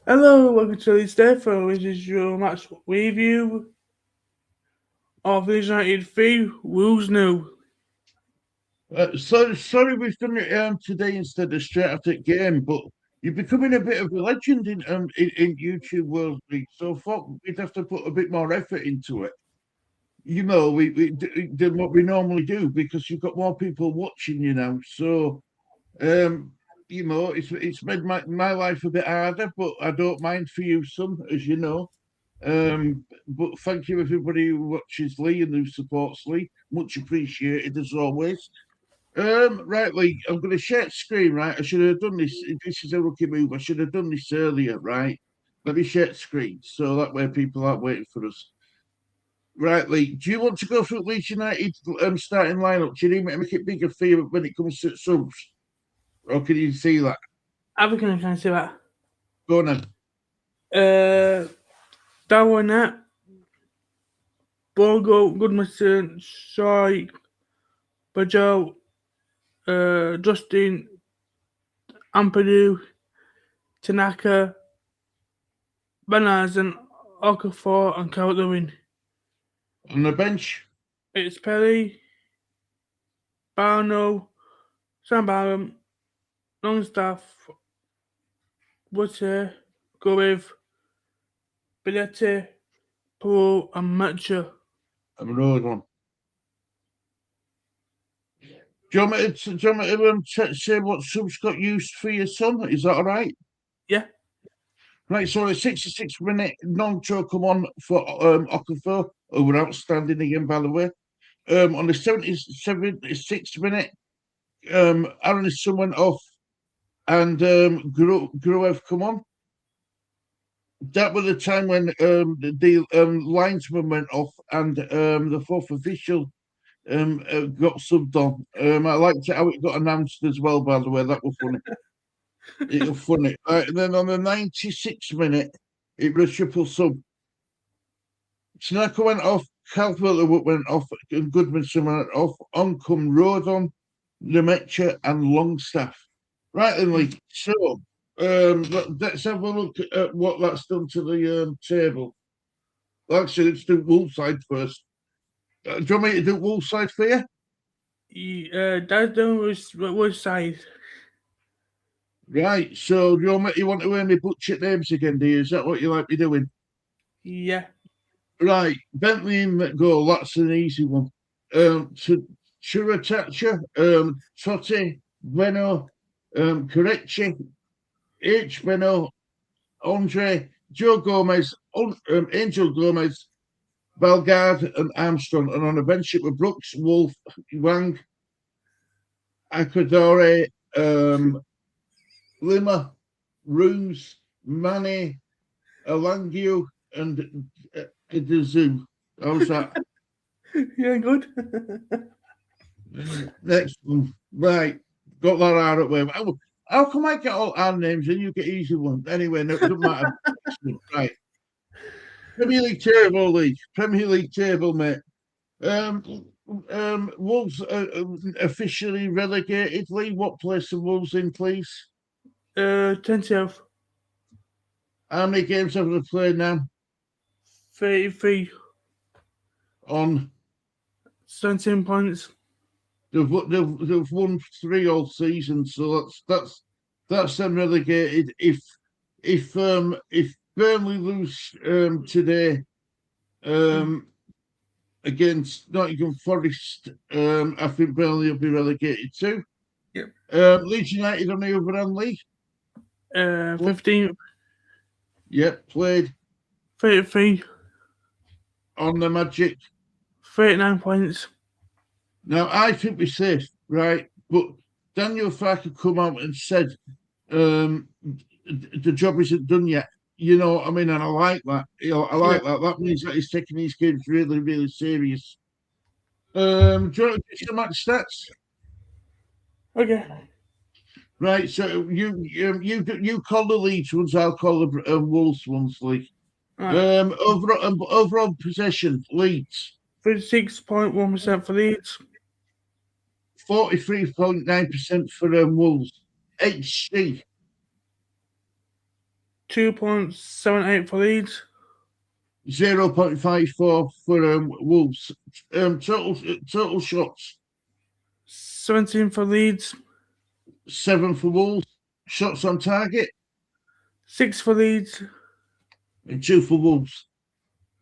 Hello, welcome to Leeds Defo. This is your match review of Leeds United 3, Wolves nil. Sorry we've done it today instead of straight after the game, but you're becoming a bit of a legend in YouTube world, League. So I thought we'd have to put a bit more effort into it. We than what we normally do because you've got more people watching you now. So um, it's made my life a bit harder, but I don't mind for you some, as you know. But thank you everybody who watches Lee and who supports Lee. Much appreciated as always. Right, Lee, I'm going to share screen, right? I should have done this. This is a rookie move. I should have done this earlier, right? Let me share screen so that way people aren't waiting for us. Right, Lee, do you want to go through Leeds United starting lineup? Do you need me to make it bigger for you when it comes to subs? Or can you see that? Have a can I see that? Go on then. Darwin Net, Bogo, Goodmanson, Soy, Bajo, Justin, Ampadu, Tanaka, Banazen, Okafor, and Calvert Lewin. On the bench? It's Perry, Barno, Sam Barham, Longstaff, Witter, Gurriv, Biletti, Paul, and Matcher. I'm another one. Do you want me to say what subs got used for your son? Is that all right? Yeah. Right, so a 66-minute non-show come on for Okafor, who were outstanding again, by the way. On the 76th minute, Aaron went off and Gruev come on. That was the time when the linesman went off and the fourth official got subbed on. I liked how it got announced as well, by the way. That was funny. It was funny. And then on the 96th minute, it was a triple sub. Tanaka went off, Calvert went off, and Goodmanson went off. On come Rodon, Lemaitre, and Longstaff. Right then, Lee. So let's have a look at what that's done to the table. Actually, let's do Wolves side first. Do you want me to do Wolves side for you? That's the which side? Right. So you want to hear me butcher names again, do you? Is that what you like me doing? Yeah. Right. Bentley in goal. That's an easy one. To Churatacha, Totti, Bueno, Correcci, H. Bueno, Andre, Joe Gomez, Angel Gomez, Belgard, and Armstrong. And on the bench it were Brooks, Wolf, Wang, Akadore, Lima, Rooms, Manny, Alangio, and Idazoo. How's that? Yeah, good. Next one. Right. Got that out of the way. How come I get all our names and you get easy ones? Anyway, no, it doesn't matter. Right. Premier League table, League. Premier League table, mate. Wolves officially relegated. Lee, what place are Wolves in, please? 20th, How many games have they played now? 33, On 17 points. they've won 3 all season, so that's them relegated. If Burnley lose today against Nottingham Forest, I think Burnley will be relegated too. Yep. Leeds United on the other hand, Lee. 15th, Yep, played 33, on the Magic. 39 points. Now I think we're safe, right? But Daniel Farker come out and said the job isn't done yet. You know what I mean? And I like that. I like that. That means that he's taking these games really, really serious. Do you want to do some match stats? Okay. Right. So you call the Leeds ones. I'll call the Wolves ones. Lee. Right. Overall possession, Leeds 36.1% for Leeds. 43.9% for Wolves. HC 2.78 for Leeds. 0.54 for Wolves. Total shots. 17 for Leeds. 7 for Wolves. Shots on target. 6 for Leeds. And 2 for Wolves.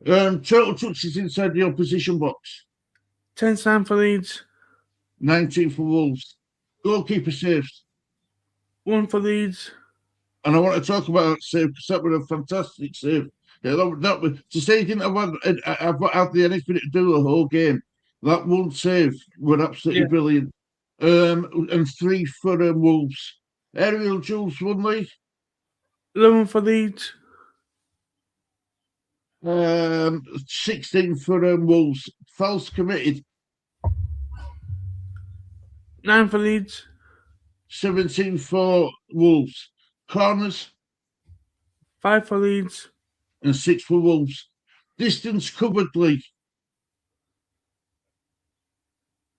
Total touches inside the opposition box. 10 for Leeds. 19 for Wolves. Goalkeeper saves. 1 for Leeds. And I want to talk about that save because that was a fantastic save. Yeah, that was to say he didn't have hardly anything to do the whole game. That one save was absolutely brilliant. And 3 for Wolves. Aerial Jules won league. 11 for Leeds. 16 for Wolves. Fouls committed. 9 for Leeds. 17 for Wolves. Corners. 5 for Leeds. And 6 for Wolves. Distance covered, league.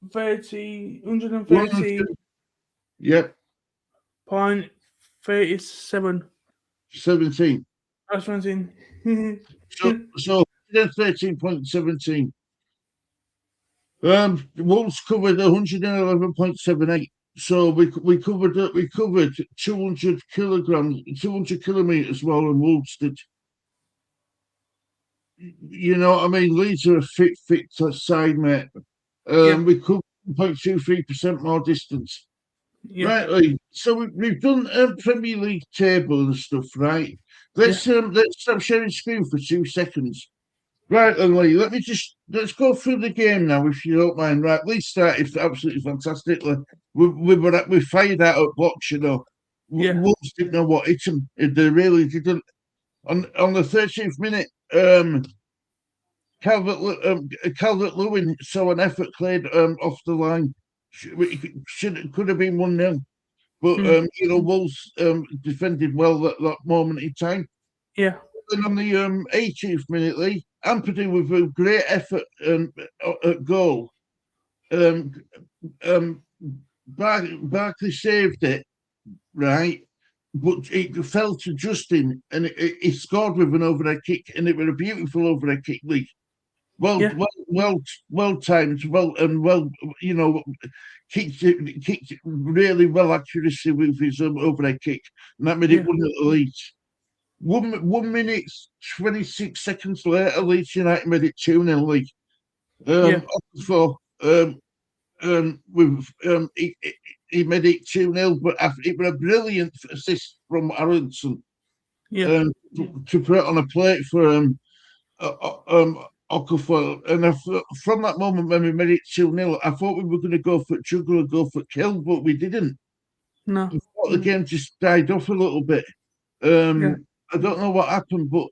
130. Yep. Point 37. 17. That's 17. So 13.17. Wolves covered 111.78. So we covered 200 kilograms, 200 kilometers more than Wolves did. You know what I mean? Leeds are a fit side, mate. We covered 1.23% more distance. Yeah. Right, so we've done Premier League table and stuff, right? Let's stop sharing screen for 2 seconds. Right, then, Lee, let's go through the game now, if you don't mind. Right, Leeds started absolutely fantastically. We fired out at blocks, you know. Wolves didn't know what hit them. They really didn't. On the 13th minute, Calvert-Lewin saw an effort cleared off the line. Could have been 1-0. But Wolves defended well that moment in time. Yeah. And on the 18th minute, Lee, Ampadu with a great effort at goal. Barkley saved it, right? But it fell to Justin, and he scored with an overhead kick, and it was a beautiful overhead kick, Lee. Well timed, kicked really well accuracy with his overhead kick, and that made it 1-0 Leeds. 1 minute 26 seconds later, Leeds United made it 2-0 League. He made it 2-0, but it was a brilliant assist from Aronson. To put it on a plate for Okafor. And from that moment when we made it 2-0, I thought we were going to go for juggle and go for kill, but we didn't. No. I thought the game just died off a little bit. I don't know what happened, but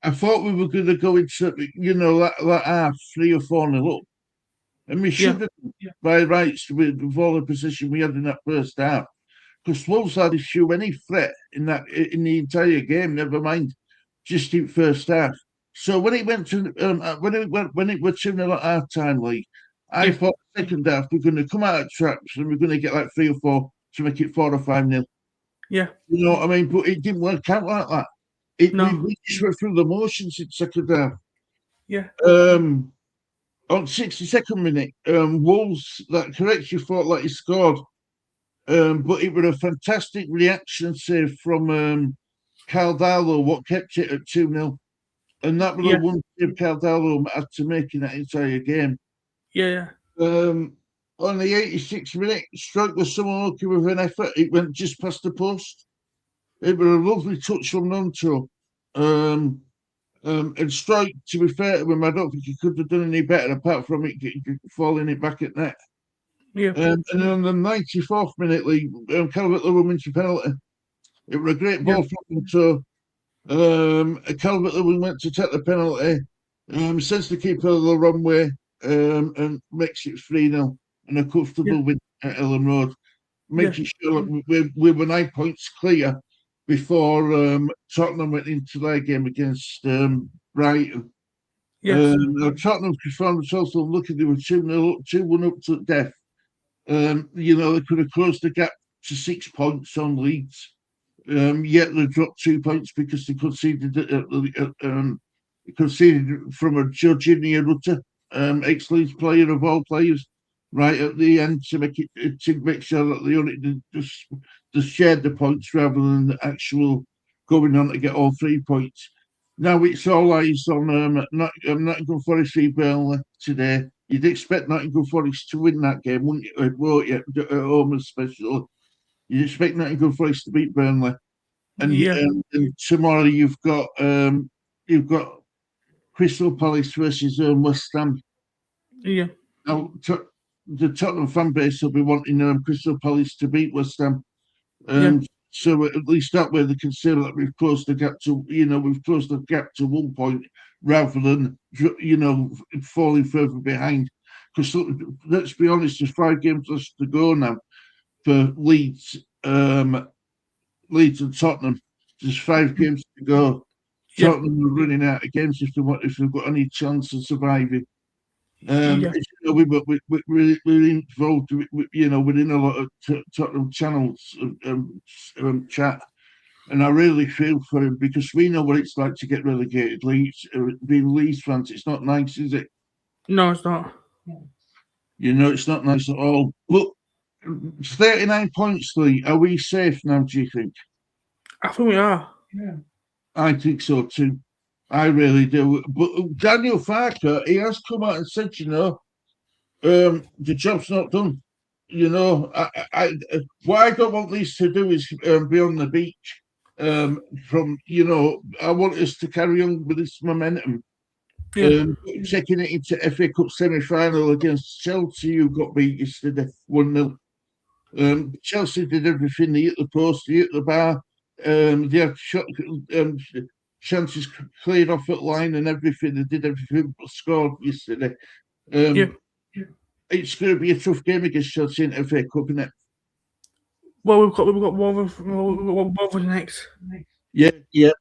I thought we were going to go into, that half 3 or 4-0 up. And we should have, by rights, with all the position we had in that first half. Because Wolves had issue any threat in the entire game, never mind just in first half. So when it went to when it was 2-0 at half time, Lee, I thought second half we're going to come out of traps and we're going to get like 3 or 4 to make it 4 or 5-0. Yeah. You know what I mean? But it didn't work out like that. We just went through the motions in second half. Yeah. On 62nd minute, Wolves, that correct, you thought like he scored. But it was a fantastic reaction save from Caldalo, what kept it at 2-0. And that was the one save Caldalo had to make in that entire game. Yeah. On the 86th minute, Strike was someone lucky with an effort. It went just past the post. It was a lovely touch from Nonto. And Strike, to be fair to him, I don't think he could have done any better apart from it falling it back at net. Yeah. And then on the 94th minute, Calvert-Lewin wins the penalty. It was a great ball from him. So Calvert-Lewin went to take the penalty, sends the keeper the wrong way, and makes it 3-0 and a comfortable win at Ellen Road, making sure we were 9 points clear before Tottenham went into their game against Brighton. Tottenham found themselves unlucky. They were 2-1 up to death. They could have closed the gap to 6 points on Leeds. Yet they dropped 2 points because they conceded from a judge in the Rutter, ex-Leeds player of all players, right at the end to make sure that they only just shared the points rather than the actual going on to get all 3 points. Now it's all eyes on Nottingham Forest v Burnley today. You'd expect Nottingham Forest to win that game, wouldn't you? Won't you? At home especially. You'd expect Nottingham Forest to beat Burnley. Yeah. And tomorrow you've got Crystal Palace versus West Ham. Yeah. Now, the Tottenham fan base will be wanting Crystal Palace to beat West Ham. Yeah. So at least that way they can say that we've closed the gap to 1 point rather than falling further behind. Because let's be honest, there's 5 games left to go now for Leeds and Tottenham. There's 5 games to go. Yeah. Tottenham are running out of games if they've got any chance of surviving. Yeah. As you know, we're involved. Within a lot of Tottenham channels chat, and I really feel for him because we know what it's like to get relegated. Leeds, being Leeds fans, it's not nice, is it? No, it's not. It's not nice at all. But 39 points, Lee. Are we safe now? Do you think? I think we are. I think so too. I really do. But Daniel Farker, he has come out and said, the job's not done. What I don't want these to do is be on the beach. I want us to carry on with this momentum. Yeah. Taking it into FA Cup semi-final against Chelsea, who got beat yesterday 1-0. Chelsea did everything. They hit the post, they hit the bar. They had chances cleared off at line and everything. They did everything but scored yesterday. Yeah. It's going to be a tough game against Chelsea in FA Cup, isn't it? Well, we've got Wolves next. Yeah.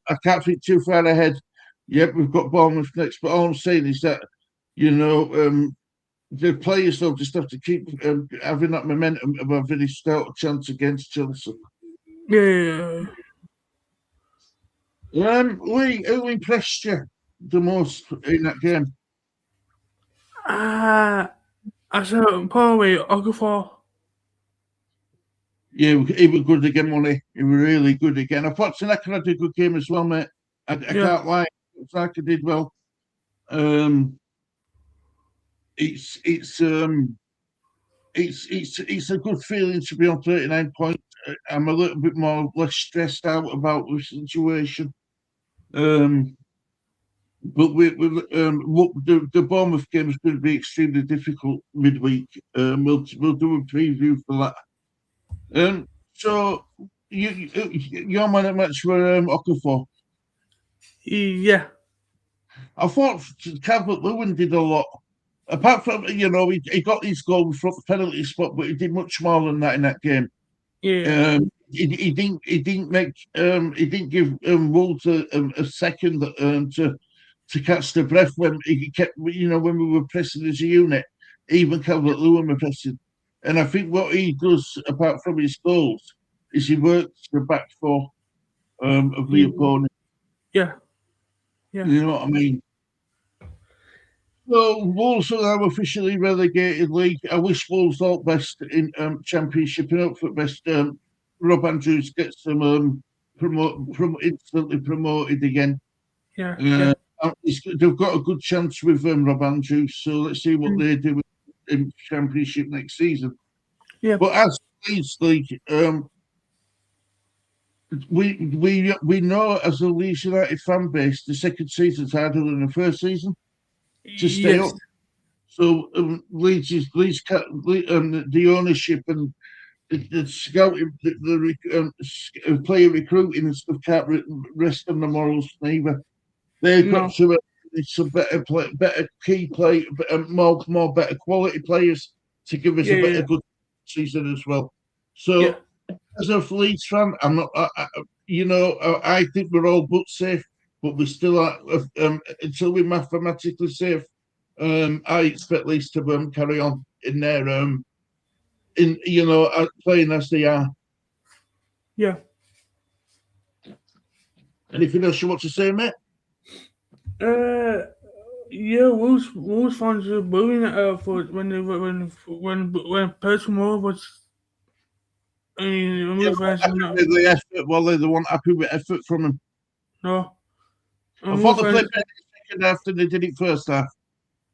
I can't think too far ahead. Yep, we've got Bournemouth next. But all I'm saying is that the players though just have to keep having that momentum of a very stout chance against Chelsea. Yeah. Lee, who impressed you the most in that game? I said probably Okafor. Yeah, he was good again, wasn't he? He was really good again. I thought Tanaka had a good game as well, mate. I Yeah. can't lie. Tanaka did well. Um, it's it's it's a good feeling to be on 39 points. I'm a little bit less stressed out about the situation. But the Bournemouth game is going to be extremely difficult midweek. We'll do a preview for that. So your man at match were Okafor. Yeah. I thought Calvert Lewin did a lot. Apart from he got his goal from the penalty spot, but he did much more than that in that game. Yeah. He didn't give Wolves a second to catch the breath when he kept when we were pressing as a unit. Even Calvert Lewin were pressing, and I think what he does apart from his goals is he works the back four of the opponent. Yeah. Yeah. You know what I mean? So Wolves are now officially relegated league. I wish Wolves all best in Championship and hope for best. Rob Andrews gets them instantly promoted again. Yeah. They've got a good chance with Rob Andrews, so let's see what they do in Championship next season. Yeah. But as Leeds League, we know as a Leeds United fan base, the second season's harder than the first season to stay up. So Leeds, the ownership and the scouting, the player recruiting and stuff can't rest on the morals neither. They've got to some better key play, more better quality players to give us a better good season as well. So as a Leeds fan, I'm not. I think we're all but safe, but we still are until we're mathematically safe. I expect Leeds to carry on in their playing as they are. Yeah. Anything else you want to say, mate? Uh, yeah, Wolves fans were booing at her for when Person Moore was. I mean, Yeah, Wolves fans were happy not. with the effort. Well, they're the one happy with effort from them. No, I and thought Wolves they played fans. better in the second half than they did in first half.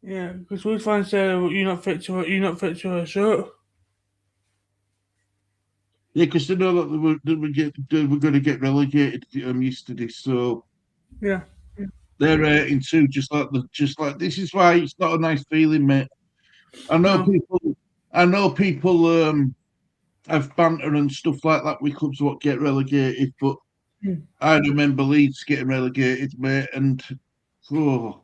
Yeah, because Wolves fans said you're not fit to a shirt. Yeah, because they know that they were going to get relegated yesterday, so Yeah, they're in two, just like this is why it's not a nice feeling, mate. I know no, people, I know people have banter and stuff like that with clubs what get relegated, but mm, I remember Leeds getting relegated, mate, and oh,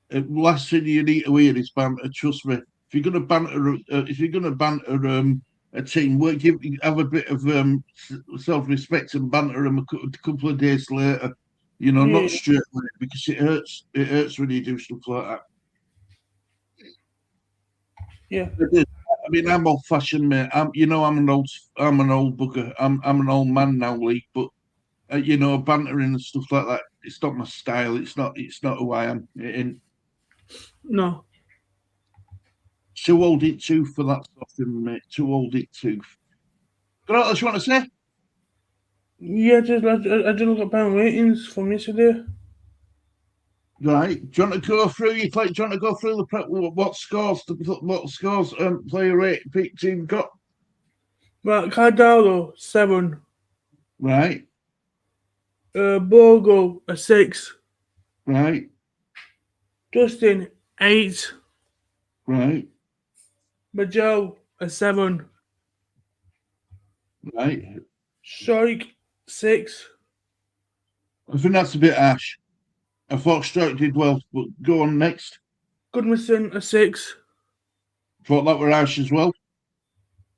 the last thing you need to hear is banter. Trust me. If you're gonna banter a team, have a bit of self-respect and banter them a couple of days later. You know, yeah, not straight away because it hurts. It hurts when you do stuff like that. yeah, I mean, I'm old-fashioned, mate. I'm an old bugger. I'm an old man now, Lee. But bantering and stuff like that. It's not my style. It's not who I am. And no. too old it too for that sort of thing, mate. Too old it too. Got what else you want to say? Yeah, I just look at pound ratings from yesterday. Right. Do you want to go through? Do you want to go through what scores player rate peak team got? Right, Cardalo 7, Right. Bogo a 6, Right. Justin 8, Right. Majel a 7, Right. Strike 6, I think that's a bit harsh. I thought Stroke did well, but go on next. Goodmanson a 6, Thought that were harsh as well.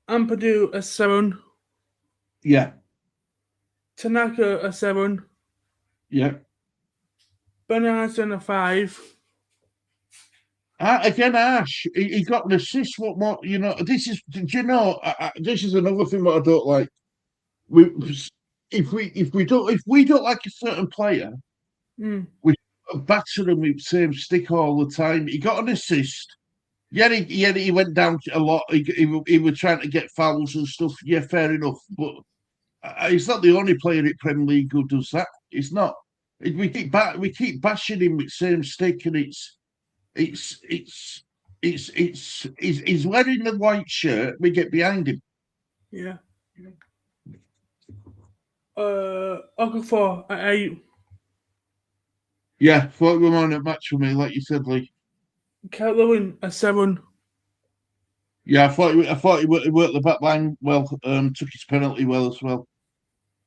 Ampadu a 7, Yeah. Tanaka a 7, Yeah. Bernardson a 5. Again, Ash, he got an assist. What? This is. Do you know? This is another thing what I don't like. We, if we don't like a certain player, Mm, we batter him with the same stick all the time. He got an assist. He went down a lot. He was trying to get fouls and stuff. Yeah, fair enough. But he's not the only player in Premier League who does that. It's not. We keep bashing him with the same stick, and it's it's he's wearing the white shirt. We get behind him. yeah. Okafor a 8, Yeah, thought we were on a match for me, like you said, Lee. Calvin a 7, Yeah, I thought he worked the back line well. Took his penalty well as well.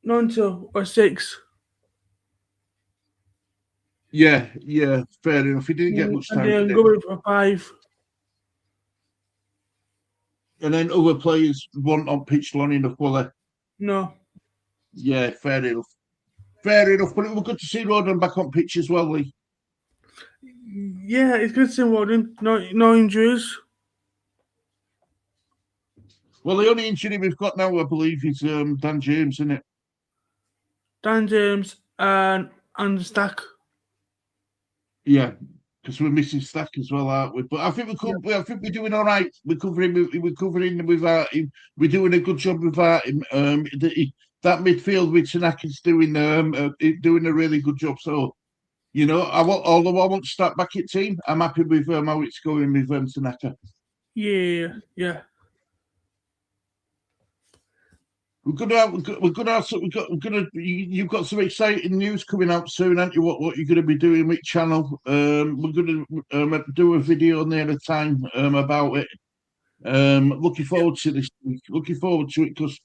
Nonto a 6, Yeah, fair enough. He didn't get much and time, did then he? Gubby a 5. And then other players weren't on pitch long enough, were they? No. Yeah, fair enough. Fair enough. But it was good to see Roden back on pitch as well, Lee. Yeah, it's good to see Warden. No injuries. Well, the only injury we've got now, I believe, is Dan James, isn't it? Dan James and Stack. Yeah, because we're missing Stack as well, aren't we? But I think I think we're doing all right. We're covering without him. We're doing a good job without him. That midfield with Tanaka's doing a really good job. So although I want to start back at team, I'm happy with how it's going with Tanaka. Yeah. You've got some exciting news coming out soon, haven't you? What you're going to be doing with channel? We're going to do a video near the time about it. Looking forward to this week. Looking forward to it because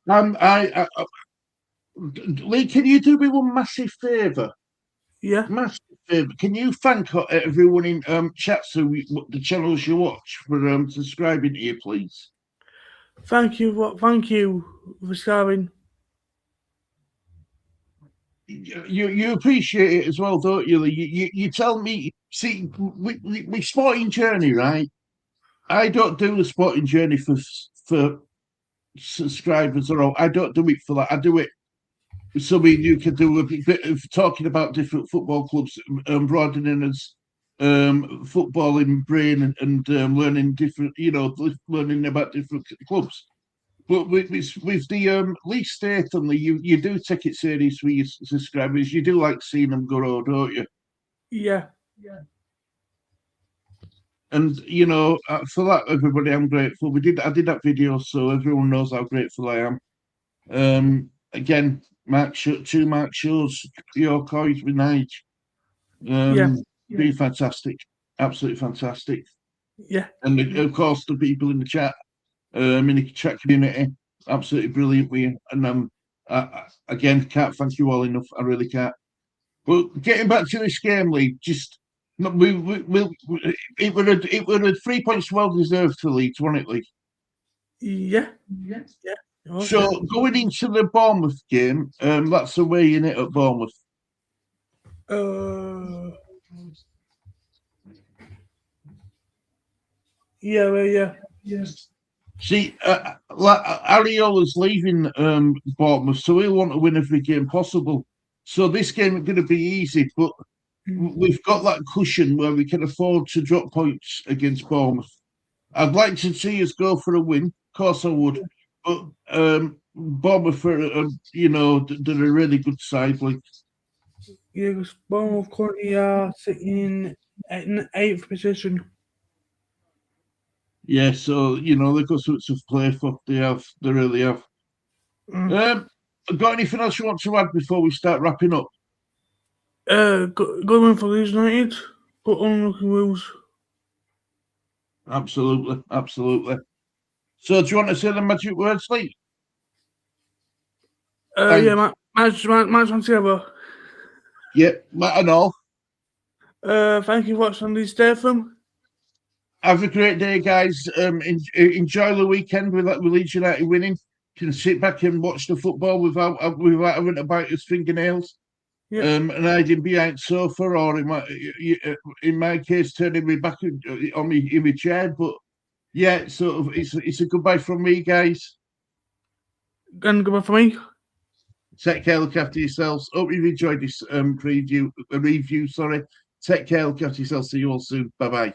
I Lee, can you do me one massive favour? Yeah. Massive favour. Can you thank everyone in chats who the channels you watch for subscribing to you, please? Thank you for scoring. You appreciate it as well, don't you? You tell me. See, we sporting journey, right? I don't do the sporting journey for subscribers or all. I don't do it for that. I do it so you could do a bit of talking about different football clubs, broadening as footballing brain and learning different, learning about different clubs. But with the Leeds State and you do take it serious with your subscribers. You do like seeing them grow, don't you? Yeah, And for that, everybody, I'm grateful. I did that video, so everyone knows how grateful I am. Again, two Mark shows, your coins with Nige. yeah, Been fantastic, absolutely fantastic. yeah, And of course, the people in the chat, in the chat community, absolutely brilliant. And again, can't thank you all enough. I really can't. But getting back to this game, Lee, just it were a 3 points well deserved to Leeds, wasn't it, Lee? yeah, yeah. So Okay. going into the Bournemouth game, that's away in it at Bournemouth. Uh, yeah, well, yeah. See, Ariola's leaving Bournemouth, so he'll want to win every game possible. So this game is going to be easy, but we've got that cushion where we can afford to drop points against Bournemouth. I'd like to see us go for a win. Of course, I would. But Bournemouth, they're a really good side. Like, Yeah, because Bournemouth currently are sitting in eighth position. yeah, so they've got something to play for. They really have. Um, got anything else you want to add before we start wrapping up? Good win for Leeds United, but unlucky Wolves. Absolutely, absolutely. So, do you want to say the magic words, Lee? Yeah, Thanks. match on together. Yep, and all. Thank you for watching Leeds Statham. Have a great day, guys. Enjoy the weekend with Leeds United winning. You can sit back and watch the football without having to bite his fingernails. Yeah, And hiding behind the sofa, or in my case, turning me back on me in my chair. But yeah, it's a goodbye from me, guys. and goodbye for me. Take care, look after yourselves. Hope you've enjoyed this review. Sorry. Take care, look after yourselves. See you all soon. Bye bye.